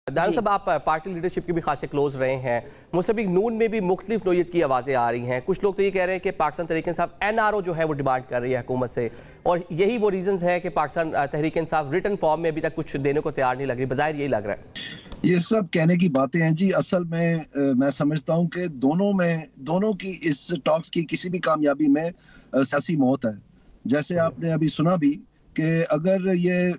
दानिश साहब, आप party leadership के भी खासे क्लोज रहे हैं। मुस्लिम लीग नून में भी मुख्तलिफ नोयत की आवाज़ें आ रही हैं। कुछ लोग तो ये कह रहे हैं कि पाकिस्तान तहरीक इंसाफ NRO जो है वो डिमांड कर रही है हुकूमत से, और यही वो रीजंस है कि पाकिस्तान तहरीक इंसाफ रिटन फॉर्म में अभी तक कुछ देने को तैयार नहीं लग रही। बज़ाहिर यही लग रहा है। ये सब कहने की बातें हैं जी। असल में मैं समझता हूँ कि दोनों की इस टॉक्स की किसी भी कामयाबी में सियासी मौत है। जैसे आपने अभी सुना भी कि अगर ये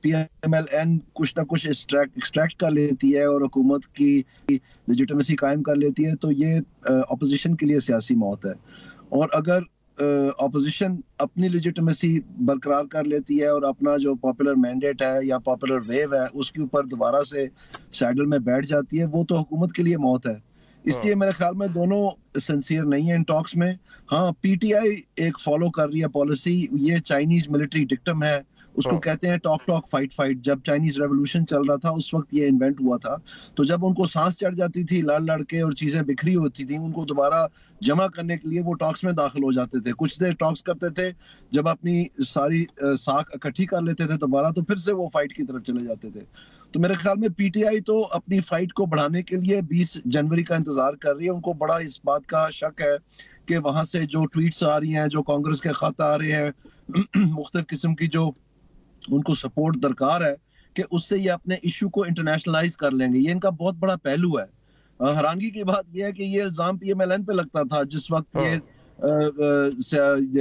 PMLN कुछ ना कुछ एक्सट्रैक्ट कर लेती है और हुकूमत की लेजिटिमेसी कायम कर लेती है, तो ये अपोजिशन के लिए सियासी मौत है। और अगर अपोजिशन अपनी लेजिटिमेसी बरकरार कर लेती है और अपना जो पॉपुलर मैंडेट है या पॉपुलर वेव है उसके ऊपर दोबारा से सैडल में बैठ जाती है, वो तो हुकूमत के लिए मौत है। इसलिए मेरे ख्याल में दोनों सिंसियर नहीं है इन टॉक्स में। हाँ, PTI एक फॉलो कर रही है पॉलिसी, ये चाइनीज मिलिट्री डिक्टम है, उसको कहते हैं टॉक फाइट फाइट। जब चाइनीज रेवोल्यूशन चल रहा था उस वक्त ये इन्वेंट हुआ था। तो जब उनको सांस चढ़ जाती थी, लड़ के और चीजें बिखरी होती थी, उनको दोबारा जमा करने के लिए वो टॉक्स में दाखिल हो जाते थे। कुछ देर टॉक्स करते थे, जब अपनी सारी साख इकट्ठी कर लेते थे दोबारा, तो फिर से वो फाइट की तरफ चले जाते थे। तो मेरे ख्याल में PTI तो अपनी फाइट को बढ़ाने के लिए 20 जनवरी का इंतजार कर रही है। उनको बड़ा इस बात का शक है कि वहां से जो ट्वीट्स आ रही हैं, जो कांग्रेस के खत आ रहे हैं, मुख्तलिफ किस्म की जो उनको सपोर्ट दरकार है, कि उससे ये अपने इशू को इंटरनेशनलाइज कर लेंगे। ये इनका बहुत बड़ा पहलू है। हैरानगी की बात यह है कि ये इल्जाम PMLN पे लगता था जिस वक्त ये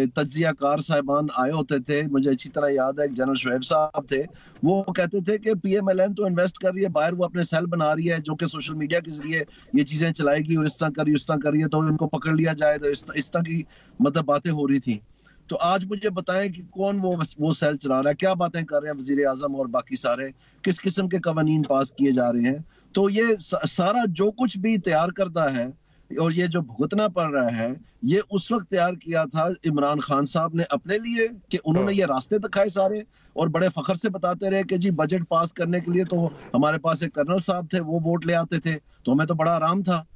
तज्जियाकार साहिबान आए होते थे। मुझे अच्छी तरह याद है, जनरल शुएब साहब थे, वो कहते थे कि PMLN तो इन्वेस्ट कर रही है बाहर, वो अपने सेल बना रही है जो कि सोशल मीडिया के जरिए ये चीजें चलाएगी और इस तरह कर रही है, तो इनको पकड़ लिया जाए। तो इस तरह की मतलब बातें हो रही थी। तो आज मुझे बताएं कि कौन वो सेल चला रहा है, क्या बातें कर रहे हैं वजीर आजम और बाकी सारे, किस किस्म के कवानीन पास किए जा रहे हैं। तो ये सारा जो कुछ भी तैयार करता है और ये जो भुगतना पड़ रहा है, ये उस वक्त तैयार किया था इमरान खान साहब ने अपने लिए, कि उन्होंने ये रास्ते दिखाए सारे और बड़े फख्र से बताते रहे कि जी बजट पास करने के लिए तो हमारे पास एक कर्नल साहब थे, वो वोट ले आते थे, तो हमें तो बड़ा आराम था।